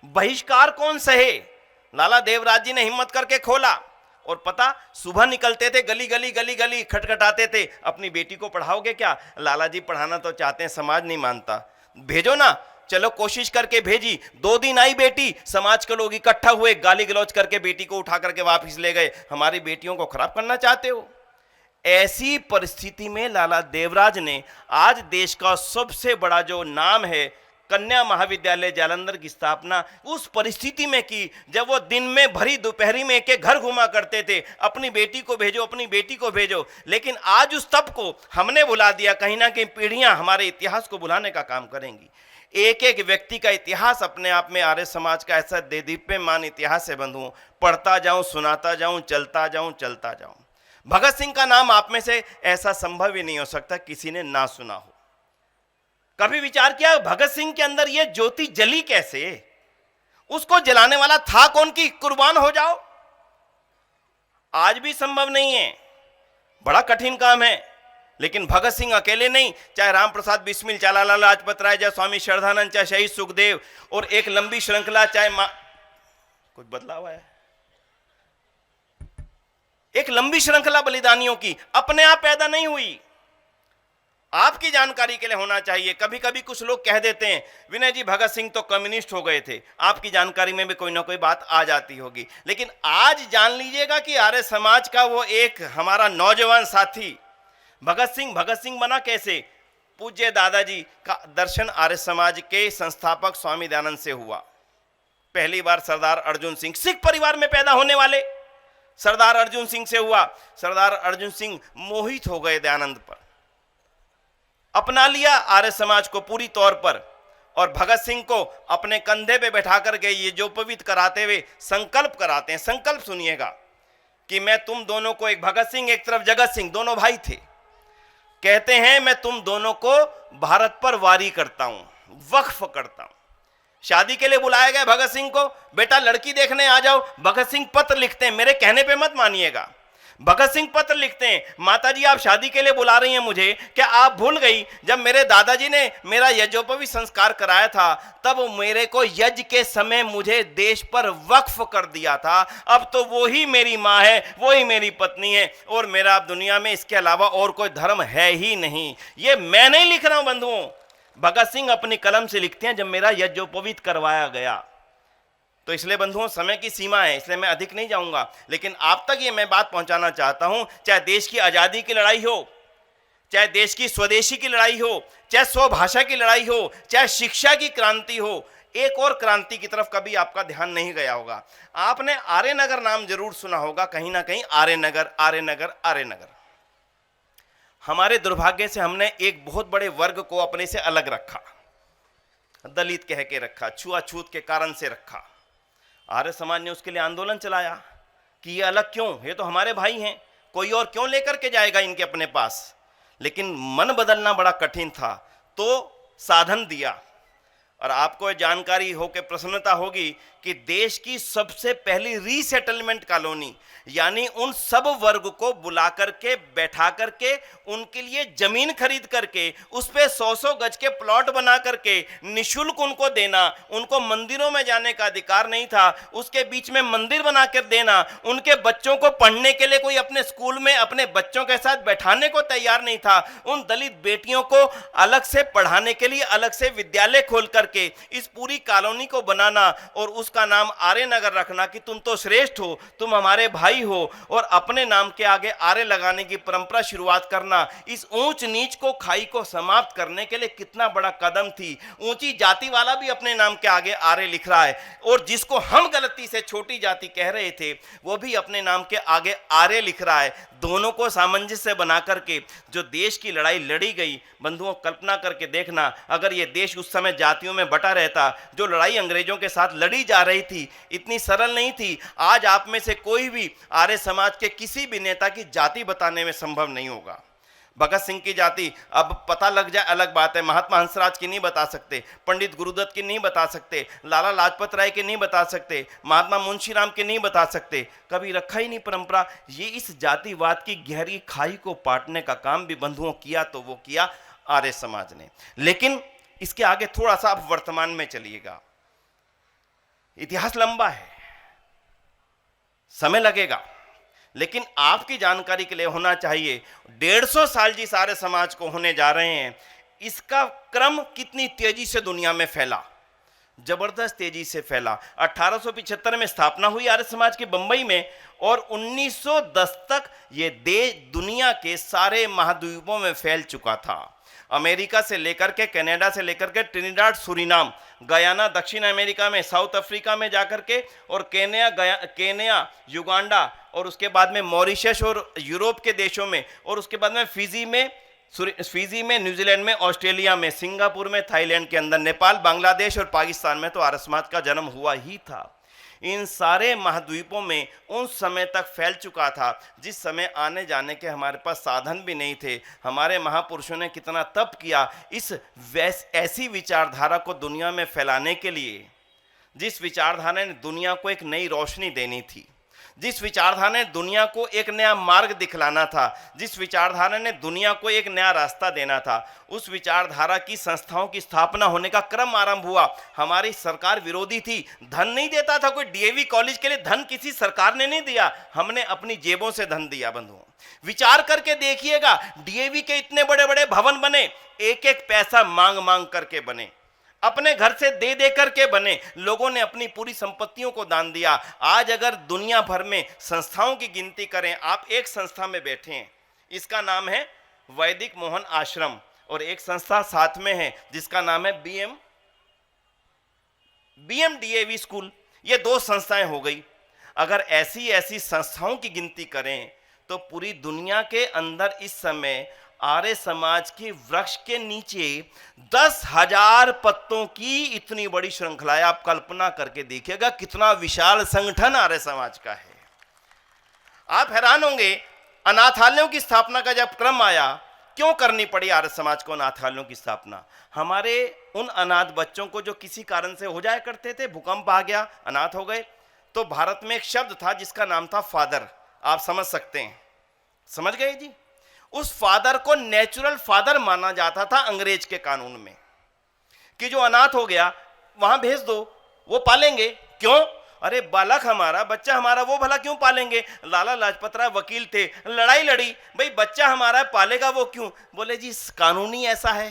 बहिष्कार कौन सहे? लाला देवराज जी ने हिम्मत करके खोला। और पता, सुबह निकलते थे, गली गली गली गली खटखटाते थे, अपनी बेटी को पढ़ाओगे क्या? लाला जी पढ़ाना तो चाहते हैं, समाज नहीं मानता, भेजो ना। चलो कोशिश करके भेजी, 2 दिन आई बेटी, समाज के लोग इकट्ठा हुए, गाली गलौज करके बेटी को उठा करके वापस ले गए। हमारी बेटियों को खराब करना चाहते हो? ऐसी परिस्थिति में लाला देवराज ने आज देश का सबसे बड़ा जो नाम है कन्या महाविद्यालय जालंधर की स्थापना उस परिस्थिति में की जब वो दिन में भरी दोपहरी में एक घर घुमा करते थे, अपनी बेटी को भेजो, अपनी बेटी को भेजो। लेकिन आज उस तप को हमने भुला दिया। कहीं ना कहीं पीढ़ियां हमारे इतिहास को भुलाने का काम करेंगी। एक एक व्यक्ति का इतिहास अपने आप में आर्य समाज का ऐसा देदीप्यमान इतिहास है बंधुओं। पढ़ता जाऊं, सुनाता जाऊं, चलता जाऊं, चलता जाऊं। भगत सिंह का नाम आप में से ऐसा संभव ही नहीं हो सकता किसी ने ना सुना हो। कभी विचार किया भगत सिंह के अंदर यह ज्योति जली कैसे? उसको जलाने वाला था कौन कि कुर्बान हो जाओ? आज भी संभव नहीं है, बड़ा कठिन काम है। लेकिन भगत सिंह अकेले नहीं, चाहे राम प्रसाद बिस्मिल, चाहे लाला लाजपत राय, चाहे स्वामी श्रद्धानंद, चाहे शहीद सुखदेव, और एक लंबी श्रृंखला, चाहे कुछ बदलाव है, एक लंबी श्रृंखला बलिदानियों की अपने आप पैदा नहीं हुई। आपकी जानकारी के लिए होना चाहिए। कभी कभी कुछ लोग कह देते हैं विनय जी भगत सिंह तो कम्युनिस्ट हो गए थे, आपकी जानकारी में भी कोई ना कोई बात आ जाती होगी। लेकिन आज जान लीजिएगा कि आर्य समाज का वो एक हमारा नौजवान साथी भगत सिंह बना कैसे? पूज्य दादाजी का दर्शन आर्य समाज के संस्थापक स्वामी दयानंद से हुआ। पहली बार सरदार अर्जुन सिंह, सिख परिवार में पैदा होने वाले सरदार अर्जुन सिंह से हुआ। सरदार अर्जुन सिंह मोहित हो गए दयानंद पर, अपना लिया आर्य समाज को पूरी तौर पर, और भगत सिंह को अपने कंधे पे बैठा कर के ये जो पवित्र कराते हुए संकल्प कराते हैं। संकल्प सुनिएगा कि मैं तुम दोनों को, एक भगत सिंह एक तरफ जगत सिंह, दोनों भाई थे, कहते हैं मैं तुम दोनों को भारत पर वारी करता हूं, वक्फ करता हूं। शादी के लिए बुलाया गया भगत सिंह को, बेटा लड़की देखने आ जाओ। भगत सिंह पत्र लिखते हैं, मेरे कहने पे मत मानिएगा। भगत सिंह पत्र लिखते हैं, माताजी आप शादी के लिए बुला रही हैं मुझे, क्या आप भूल गई जब मेरे दादाजी ने मेरा यज्ञोपवीत संस्कार कराया था तब मेरे को यज्ञ के समय मुझे देश पर वक्फ कर दिया था। अब तो वो ही मेरी माँ है, वो ही मेरी पत्नी है, और मेरा अब दुनिया में इसके अलावा और कोई धर्म है ही नहीं। ये मैं नहीं लिख रहा हूं बंधुओं, भगत सिंह अपनी कलम से लिखते हैं जब मेरा यज्ञोपवीत करवाया गया। तो इसलिए बंधुओं समय की सीमा है, इसलिए मैं अधिक नहीं जाऊंगा, लेकिन आप तक ये मैं बात पहुंचाना चाहता हूं। चाहे देश की आजादी की लड़ाई हो, चाहे देश की स्वदेशी की लड़ाई हो, चाहे स्वभाषा की लड़ाई हो, चाहे शिक्षा की क्रांति हो, एक और क्रांति की तरफ कभी आपका ध्यान नहीं गया होगा। आपने आर्यनगर नाम जरूर सुना होगा, कहीं ना कहीं आर्यनगर आर्यनगर आर्यनगर। हमारे दुर्भाग्य से हमने एक बहुत बड़े वर्ग को अपने से अलग रखा, दलित कह के रखा, छुआछूत के कारण से रखा। आर्य समाज ने उसके लिए आंदोलन चलाया कि ये अलग क्यों, ये तो हमारे भाई हैं, कोई और क्यों लेकर के जाएगा इनके अपने पास। लेकिन मन बदलना बड़ा कठिन था, तो साधन दिया। और आपको जानकारी हो के प्रसन्नता होगी कि देश की सबसे पहली रीसेटलमेंट कॉलोनी, यानी उन सब वर्ग को बुला करके बैठा करके उनके लिए जमीन खरीद करके उस पे 100-100 गज के प्लॉट बना करके निशुल्क उनको देना। उनको मंदिरों में जाने का अधिकार नहीं था, उसके बीच में मंदिर बना कर देना। उनके बच्चों को पढ़ने के लिए कोई अपने स्कूल में अपने बच्चों के साथ बैठाने को तैयार नहीं था। उन दलित बेटियों को अलग से पढ़ाने के लिए अलग से विद्यालय खोल करके इस पूरी कॉलोनी को बनाना और उस उसका नाम आर्यनगर रखना कि तुम तो श्रेष्ठ हो, तुम हमारे भाई हो, और अपने नाम के आगे आर्य लगाने की परंपरा शुरुआत करना, इस ऊंच नीच को, खाई को समाप्त करने के लिए कितना बड़ा कदम थी। ऊंची जाति वाला भी अपने नाम के आगे आर्य लिख रहा है, और जिसको हम गलती से छोटी जाति कह रहे थे वो भी अपने नाम के आगे आर्य लिख रहा है। दोनों को सामंजस्य बना करके जो देश की लड़ाई लड़ी गई, बंधुओं कल्पना करके देखना, अगर ये देश उस समय जातियों में बटा रहता, जो लड़ाई अंग्रेजों के साथ लड़ी जा रही थी इतनी सरल नहीं थी। आज आप में से कोई भी आर्य समाज के किसी भी नेता की जाति बताने में संभव नहीं होगा। भगत सिंह की जाति अब पता लग जाए अलग बात है, महात्मा हंसराज की नहीं बता सकते, पंडित गुरुदत्त की नहीं बता सकते, लाला लाजपत राय की नहीं बता सकते, महात्मा मुंशीराम की नहीं बता सकते, कभी रखा ही नहीं परंपरा। ये इस जातिवाद की गहरी खाई को पाटने का काम भी बंधुओं किया तो वो किया आर्य समाज ने। लेकिन इसके आगे थोड़ा सा आप वर्तमान में चलिएगा, इतिहास लंबा है, समय लगेगा, लेकिन आपकी जानकारी के लिए होना चाहिए 150 साल जिस आर्य समाज को होने जा रहे हैं, इसका क्रम कितनी तेजी से दुनिया में फैला, जबरदस्त तेजी से फैला। 1875 में स्थापना हुई आर्य समाज की बंबई में, और 1910 तक ये देश दुनिया के सारे महाद्वीपों में फैल चुका था। अमेरिका से लेकर के, कनाडा से लेकर के, ट्रिनिडाड, सूरीनाम, गयाना, दक्षिण अमेरिका में, साउथ अफ्रीका में जाकर के, और केन्या, युगांडा, और उसके बाद में मॉरिशस और यूरोप के देशों में, और उसके बाद में फिजी में, न्यूजीलैंड में, ऑस्ट्रेलिया में, सिंगापुर में, थाईलैंड के अंदर, नेपाल, बांग्लादेश और पाकिस्तान में तो आर्य समाज का जन्म हुआ ही था। इन सारे महाद्वीपों में उस समय तक फैल चुका था जिस समय आने जाने के हमारे पास साधन भी नहीं थे। हमारे महापुरुषों ने कितना तप किया इस ऐसी विचारधारा को दुनिया में फैलाने के लिए, जिस विचारधारा ने दुनिया को एक नई रोशनी देनी थी, जिस विचारधारा ने दुनिया को एक नया मार्ग दिखलाना था, जिस विचारधारा ने दुनिया को एक नया रास्ता देना था, उस विचारधारा की संस्थाओं की स्थापना होने का क्रम आरंभ हुआ। हमारी सरकार विरोधी थी, धन नहीं देता था कोई, डीएवी कॉलेज के लिए धन किसी सरकार ने नहीं दिया, हमने अपनी जेबों से धन दिया। बंधुओं विचार करके देखिएगा, डीएवी के इतने बड़े बड़े भवन बने, एक एक पैसा मांग मांग करके बने, अपने घर से दे दे करके बने, लोगों ने अपनी पूरी संपत्तियों को दान दिया। आज अगर दुनिया भर में संस्थाओं की गिनती करें, आप एक संस्था में बैठे हैं, इसका नाम है वैदिक मोहन आश्रम, और एक संस्था साथ में है जिसका नाम है बीएमडीएवी स्कूल। ये दो संस्थाएं हो गई। अगर ऐसी ऐसी संस्थाओं की गिनती करें तो पूरी दुनिया के अंदर इस समय आर्य समाज के वृक्ष के नीचे 10,000 पत्तों की इतनी बड़ी श्रृंखला है। आप कल्पना करके देखिएगा कितना विशाल संगठन आर्य समाज का है। आप हैरान होंगे, अनाथालयों की स्थापना का जब क्रम आया, क्यों करनी पड़ी आर्य समाज को अनाथालयों की स्थापना? हमारे उन अनाथ बच्चों को जो किसी कारण से हो जाया करते थे, भूकंप आ गया, अनाथ हो गए, तो भारत में एक शब्द था जिसका नाम था फादर। आप समझ सकते हैं, समझ गए जी? उस फादर को नेचुरल फादर माना जाता था अंग्रेज के कानून में, कि जो अनाथ हो गया वहां भेज दो, वो पालेंगे। क्यों? अरे बालक हमारा, बच्चा हमारा, वो भला क्यों पालेंगे? लाला लाजपत राय वकील थे, लड़ाई लड़ी, भाई बच्चा हमारा पालेगा वो क्यों? बोले जी कानून ही ऐसा है।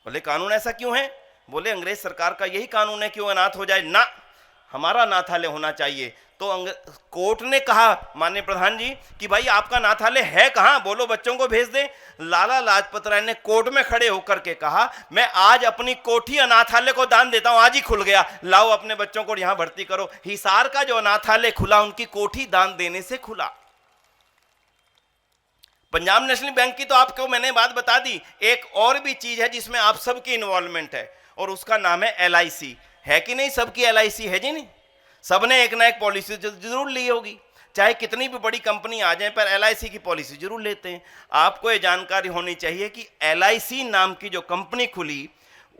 बोले कानून ऐसा क्यों है? बोले अंग्रेज सरकार का यही कानून है कि वो अनाथ हो जाए ना, हमारा अनाथालय होना चाहिए। तो कोर्ट ने कहा, माननीय प्रधान जी, कि भाई आपका अनाथालय है कहाँ, बोलो बच्चों को भेज दें। लाला लाजपत राय ने कोर्ट में खड़े होकर के कहा, मैं आज अपनी कोठी अनाथालय को दान देता हूं, आज ही खुल गया, लाओ अपने बच्चों को यहां भर्ती करो। हिसार का जो अनाथालय खुला, उनकी कोठी दान देने से खुला। पंजाब नेशनल बैंक की तो आपको मैंने बात बता दी। एक और भी चीज है जिसमें आप सबकी इन्वॉल्वमेंट है, और उसका नाम है LIC। है कि नहीं? सबकी LIC है जी? नहीं, सबने एक ना एक पॉलिसी जरूर ली होगी, चाहे कितनी भी बड़ी कंपनी आ जाए, पर LIC की पॉलिसी जरूर लेते हैं। आपको ये जानकारी होनी चाहिए कि LIC नाम की जो कंपनी खुली,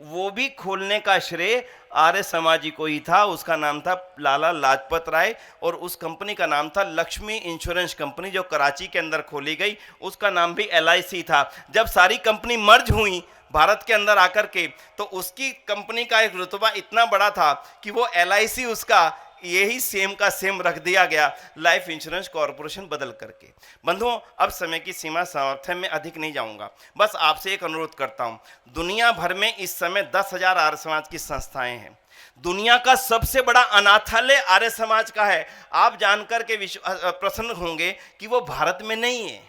वो भी खोलने का श्रेय आर्य समाजी को ही था। उसका नाम था लाला लाजपत राय, और उस कंपनी का नाम था लक्ष्मी इंश्योरेंस कंपनी, जो कराची के अंदर खोली गई, उसका नाम भी LIC था। जब सारी कंपनी मर्ज हुई भारत के अंदर आकर के, तो उसकी कंपनी का एक रुतबा इतना बड़ा था कि वो LIC उसका यही सेम का सेम रख दिया गया लाइफ इंश्योरेंस कॉरपोरेशन बदल करके। बंधुओं, अब समय की सीमा समाप्त है, मैं अधिक नहीं जाऊंगा, बस आपसे एक अनुरोध करता हूं। दुनिया भर में इस समय 10,000 आर्य समाज की संस्थाएं हैं। दुनिया का सबसे बड़ा अनाथालय आर्य समाज का है। आप जानकर के प्रसन्न होंगे कि वो भारत में नहीं है,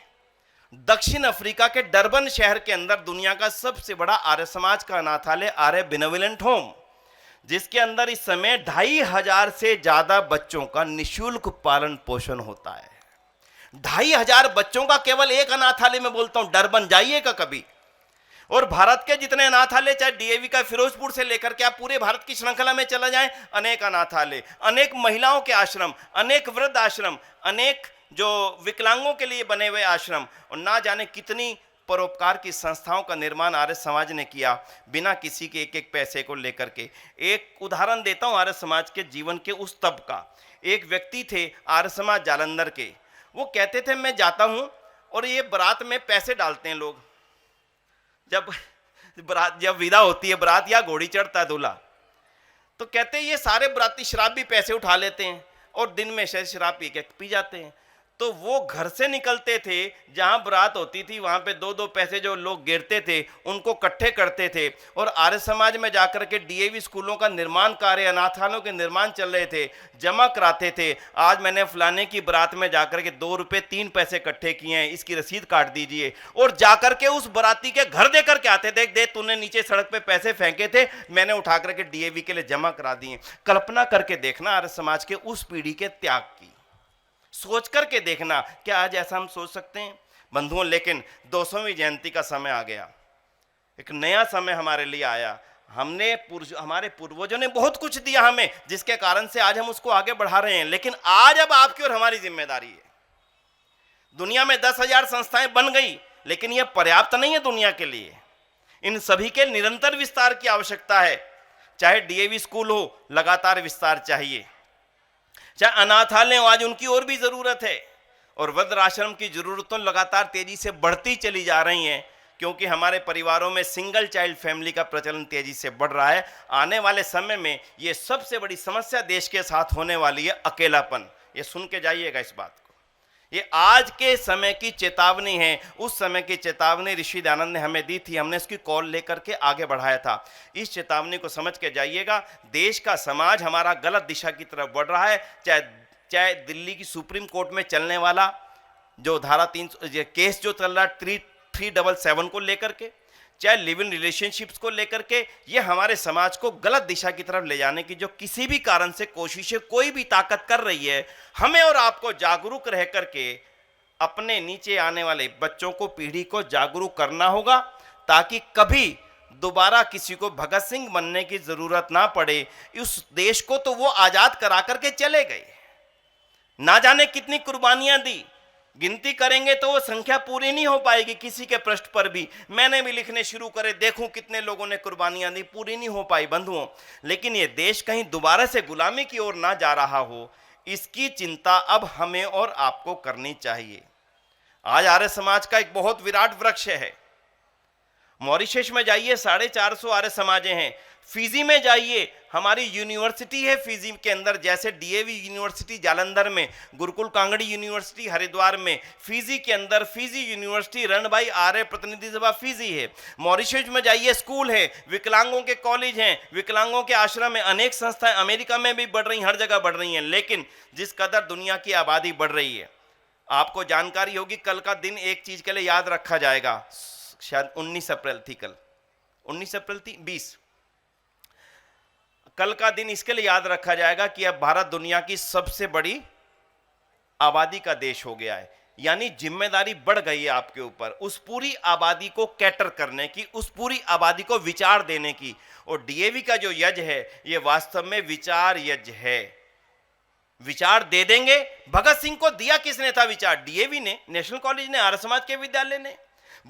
दक्षिण अफ्रीका के डरबन शहर के अंदर दुनिया का सबसे बड़ा आर्य समाज का अनाथालय आर्य बेनेवोलेंट होम, जिसके अंदर इस समय 2,500 से ज्यादा बच्चों का निःशुल्क पालन पोषण होता है। 2,500 बच्चों का केवल एक अनाथालय में, बोलता हूं डरबन जाइएगा कभी। और भारत के जितने अनाथालय, चाहे डीएवी का फिरोजपुर से लेकर के आप पूरे भारत की श्रृंखला में चला जाएं, अनेक अनाथालय, अनेक महिलाओं के आश्रम, अनेक वृद्ध आश्रम, अनेक जो विकलांगों के लिए बने हुए आश्रम, और ना जाने कितनी परोपकार की संस्थाओं का निर्माण आर्य समाज ने किया बिना किसी के एक एक पैसे को लेकर के। एक उदाहरण देता हूं आर्य समाज के जीवन के उस तब का। एक व्यक्ति थे आर्य समाज जालंधर के, वो कहते थे मैं जाता हूं और ये बारात में पैसे डालते हैं लोग, जब विदा होती है बारात या घोड़ी चढ़ता है दूल्हा, तो कहते हैं ये सारे बराती शराब भी पैसे उठा लेते हैं और दिन में शराब पी जाते हैं। तो वो घर से निकलते थे, जहां बारात होती थी वहां पे 2-2 पैसे जो लोग गिरते थे उनको इकट्ठे करते थे और आर्य समाज में जाकर के डीएवी स्कूलों का निर्माण कार्य, अनाथालयों के निर्माण चल रहे थे, जमा कराते थे। आज मैंने फलाने की बारात में जाकर के 2 रुपए 3 पैसे इकट्ठे किए हैं, इसकी रसीद काट दीजिए, और जाकर के उस बाराती के घर दे करके आते, देख तूने नीचे सड़क पे पैसे फेंके थे, मैंने उठा करके डीएवी के लिए जमा करा दिए। कल्पना करके देखना आर्य समाज के उस पीढ़ी के त्याग की, सोच करके देखना, क्या आज ऐसा हम सोच सकते हैं बंधुओं? लेकिन 200वीं जयंती का समय आ गया, एक नया समय हमारे लिए आया। हमारे पूर्वजों ने बहुत कुछ दिया हमें, जिसके कारण से आज हम उसको आगे बढ़ा रहे हैं, लेकिन आज अब आपकी और हमारी जिम्मेदारी है। दुनिया में 10,000 संस्थाएं बन गई, लेकिन यह पर्याप्त नहीं है दुनिया के लिए। इन सभी के निरंतर विस्तार की आवश्यकता है। चाहे डीएवी स्कूल हो, लगातार विस्तार चाहिए, चाहे अनाथालय हो, आज उनकी और भी जरूरत है, और वृद्धाश्रम की जरूरतें लगातार तेजी से बढ़ती चली जा रही हैं, क्योंकि हमारे परिवारों में सिंगल चाइल्ड फैमिली का प्रचलन तेजी से बढ़ रहा है। आने वाले समय में यह सबसे बड़ी समस्या देश के साथ होने वाली है, अकेलापन। ये सुन के जाइएगा इस बात को, ये आज के समय की चेतावनी है। उस समय की चेतावनी ऋषि दयानंद ने हमें दी थी, हमने इसकी कॉल लेकर के आगे बढ़ाया था। इस चेतावनी को समझ के जाइएगा। देश का समाज हमारा गलत दिशा की तरफ बढ़ रहा है। चाहे दिल्ली की सुप्रीम कोर्ट में चलने वाला जो धारा 3 केस जो चल रहा है 377 को लेकर के, चाहे लिव इन रिलेशनशिप्स को लेकर के, ये हमारे समाज को गलत दिशा की तरफ ले जाने की जो किसी भी कारण से कोशिशें कोई भी ताकत कर रही है, हमें और आपको जागरूक रह करके अपने नीचे आने वाले बच्चों को, पीढ़ी को जागरूक करना होगा, ताकि कभी दोबारा किसी को भगत सिंह बनने की जरूरत ना पड़े। उस देश को तो वो आजाद करा करके चले गए, ना जाने कितनी कुर्बानियां दी, गिनती करेंगे तो वो संख्या पूरी नहीं हो पाएगी। किसी के पृष्ठ पर भी मैंने भी लिखने शुरू करे, देखूं कितने लोगों ने कुर्बानियां दी, पूरी नहीं हो पाई बंधुओं। लेकिन ये देश कहीं दोबारा से गुलामी की ओर ना जा रहा हो, इसकी चिंता अब हमें और आपको करनी चाहिए। आज आर्य समाज का एक बहुत विराट वृक्ष है। मॉरिशस में जाइए 450 आर्य समाजें हैं। फिजी में जाइए, हमारी यूनिवर्सिटी है फिजी के अंदर, जैसे डीएवी यूनिवर्सिटी जालंधर में, गुरुकुल कांगड़ी यूनिवर्सिटी हरिद्वार में, फिजी के अंदर फिजी यूनिवर्सिटी रन बाई आर्य प्रतिनिधि सभा फिजी है। मॉरिशस में जाइए, स्कूल है, विकलांगों के कॉलेज हैं, विकलांगों के आश्रम है, अनेक संस्थाएं अमेरिका में भी बढ़ रही, हर जगह बढ़ रही हैं। लेकिन जिस कदर दुनिया की आबादी बढ़ रही है, आपको जानकारी होगी, कल का दिन एक चीज के लिए याद रखा जाएगा, शायद 19 अप्रैल थी, कल 19 अप्रैल थी 20, कल का दिन इसके लिए याद रखा जाएगा कि अब भारत दुनिया की सबसे बड़ी आबादी का देश हो गया है। यानी जिम्मेदारी बढ़ गई है आपके ऊपर, उस पूरी आबादी को कैटर करने की, उस पूरी आबादी को विचार देने की। और डीएवी का जो यज्ञ है, ये वास्तव में विचार यज्ञ है। विचार दे देंगे। भगत सिंह को दिया किसने था विचार? डीएवी ने, नेशनल कॉलेज ने, आर्य समाज के विद्यालय ने।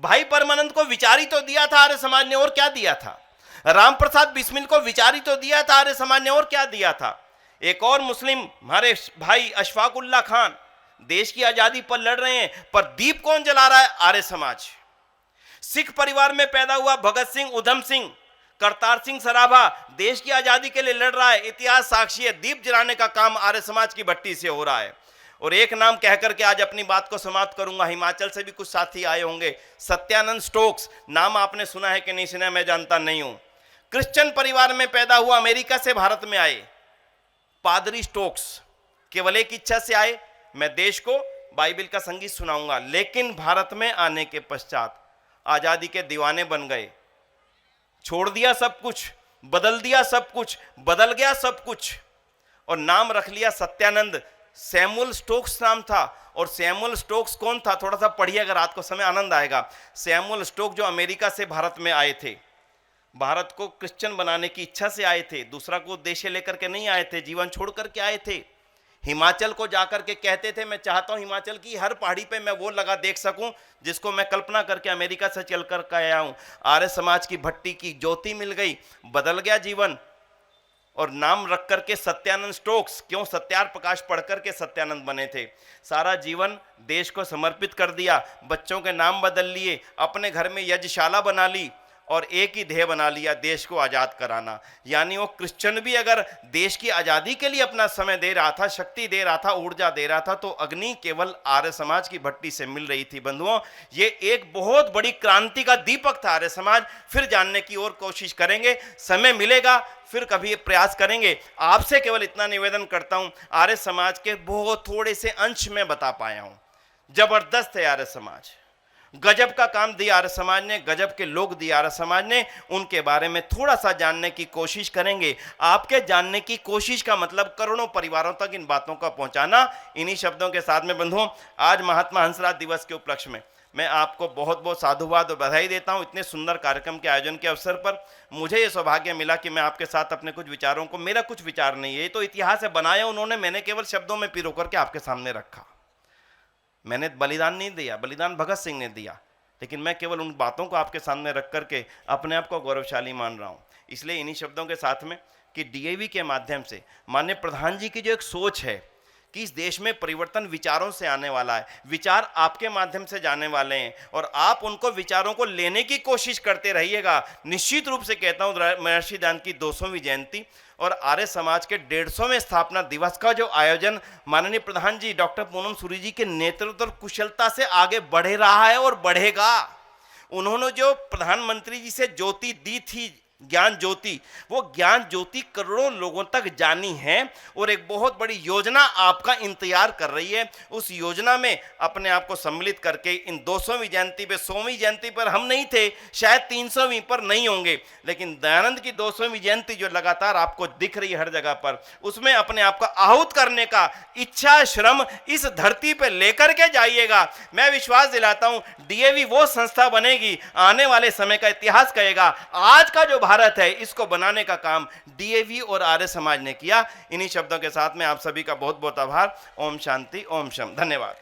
भाई परमानंद को विचारी तो दिया था आर्य समाज ने, और क्या दिया था? राम प्रसाद बिस्मिल को विचारी तो दिया था आर्य समाज ने, और क्या दिया था? एक और मुस्लिम हमारे भाई अशफाक उल्लाह खान देश की आजादी पर लड़ रहे हैं, पर दीप कौन जला रहा है? आर्य समाज। सिख परिवार में पैदा हुआ भगत सिंह, उधम सिंह करतार सिंह सराभा देश की आजादी के लिए लड़ रहा है, इतिहास साक्षी है। दीप जलाने का काम आर्य समाज की भट्टी से हो रहा है। और एक नाम कहकर के आज अपनी बात को समाप्त करूंगा। हिमाचल से भी कुछ साथी आए होंगे, सत्यानंद स्टोक्स, नाम आपने सुना है कि नहीं सुना, मैं जानता नहीं हूं। क्रिश्चियन परिवार में पैदा हुआ, अमेरिका से भारत में आए पादरी स्टोक्स, केवल एक इच्छा से आए, मैं देश को बाइबल का संगीत सुनाऊंगा। लेकिन भारत में आने के पश्चात आजादी के दीवाने बन गए, छोड़ दिया सब कुछ, बदल दिया सब कुछ, बदल गया सब कुछ, और नाम रख लिया सत्यानंद। सैमुअल स्टोक्स नाम था। और सैमुअल स्टोक्स कौन था, थोड़ा सा पढ़िएगा, रात को समय आनंद आएगा। सैमुअल स्टोक्स जो अमेरिका से भारत में आए थे, भारत को क्रिश्चियन बनाने की इच्छा से आए थे, दूसरा को उद्देश्य लेकर के नहीं आए थे, जीवन छोड़ करके आए थे। हिमाचल को जाकर के कहते थे, मैं चाहता हूं हिमाचल की हर पहाड़ी पे मैं वो लगा देख सकूं जिसको मैं कल्पना करके अमेरिका से चल कर के आया हूं। आर्य समाज की भट्टी की ज्योति मिल गई, बदल गया जीवन, और नाम रख करके सत्यानंद स्टोक्स। क्यों? सत्यार प्रकाश पढ़ करके सत्यानंद बने थे। सारा जीवन देश को समर्पित कर दिया, बच्चों के नाम बदल लिए, अपने घर में यज्ञशाला बना ली, और एक ही ध्येय बना लिया, देश को आजाद कराना। यानी वो क्रिश्चियन भी अगर देश की आजादी के लिए अपना समय दे रहा था, शक्ति दे रहा था, ऊर्जा दे रहा था, तो अग्नि केवल आर्य समाज की भट्टी से मिल रही थी। बंधुओं, ये एक बहुत बड़ी क्रांति का दीपक था आर्य समाज। फिर जानने की और कोशिश करेंगे, समय मिलेगा फिर कभी प्रयास करेंगे। आपसे केवल इतना निवेदन करता हूं, आर्य समाज के बहुत थोड़े से अंश में बता पाया हूं। जबरदस्त है आर्य समाज, गजब का काम दिया आर्य समाज ने, गजब के लोग दिए आर्य समाज ने। उनके बारे में थोड़ा सा जानने की कोशिश करेंगे। आपके जानने की कोशिश का मतलब करोड़ों परिवारों तक इन बातों का पहुंचाना। इन्हीं शब्दों के साथ में बंधुओं, आज महात्मा हंसराज दिवस के उपलक्ष्य में मैं आपको बहुत बहुत साधुवाद और बधाई देता हूं। इतने सुंदर कार्यक्रम के आयोजन के अवसर पर मुझे ये सौभाग्य मिला कि मैं आपके साथ अपने कुछ विचारों को, मेरा कुछ विचार नहीं है, ये तो इतिहास है, बनाया उन्होंने, मैंने केवल शब्दों में पिरो करके आपके सामने रखा। मैंने बलिदान नहीं दिया, बलिदान भगत सिंह ने दिया, लेकिन मैं केवल उन बातों को आपके सामने रख करके अपने आप को गौरवशाली मान रहा हूं। इसलिए इन्हीं शब्दों के साथ में कि डीएवी के माध्यम से माननीय प्रधान जी की जो एक सोच है कि इस देश में परिवर्तन विचारों से आने वाला है, विचार आपके माध्यम से जाने वाले हैं, और आप उनको विचारों को लेने की कोशिश करते रहिएगा। निश्चित रूप से कहता हूं, महर्षि दयानंद की 200वीं जयंती और आर्य समाज के 150वें स्थापना दिवस का जो आयोजन माननीय प्रधान जी डॉक्टर पूनम सूरी जी के नेतृत्व और कुशलता से आगे बढ़ रहा है और बढ़ेगा। उन्होंने जो प्रधानमंत्री जी से ज्योति दी थी, ज्ञान ज्योति, वो ज्ञान ज्योति करोड़ों लोगों तक जानी है, और एक बहुत बड़ी योजना आपका इंतजार कर रही है। उस योजना में अपने आप को सम्मिलित करके इन 200वीं जयंती पे, 100वीं जयंती पर हम नहीं थे, शायद 300वीं पर नहीं होंगे, लेकिन दयानंद की 200वीं जयंती जो लगातार आपको दिख रही है हर जगह पर, उसमें अपने आप को आहूत करने का इच्छा श्रम इस धरती पे लेकर के जाइएगा। मैं विश्वास दिलाता हूं, डीएवी वो संस्था बनेगी, आने वाले समय का इतिहास कहेगा आज का जो भारत है इसको बनाने का काम डीएवी और आर्य समाज ने किया। इन्हीं शब्दों के साथ में आप सभी का बहुत बहुत आभार। ओम शांति, ओम शम, धन्यवाद।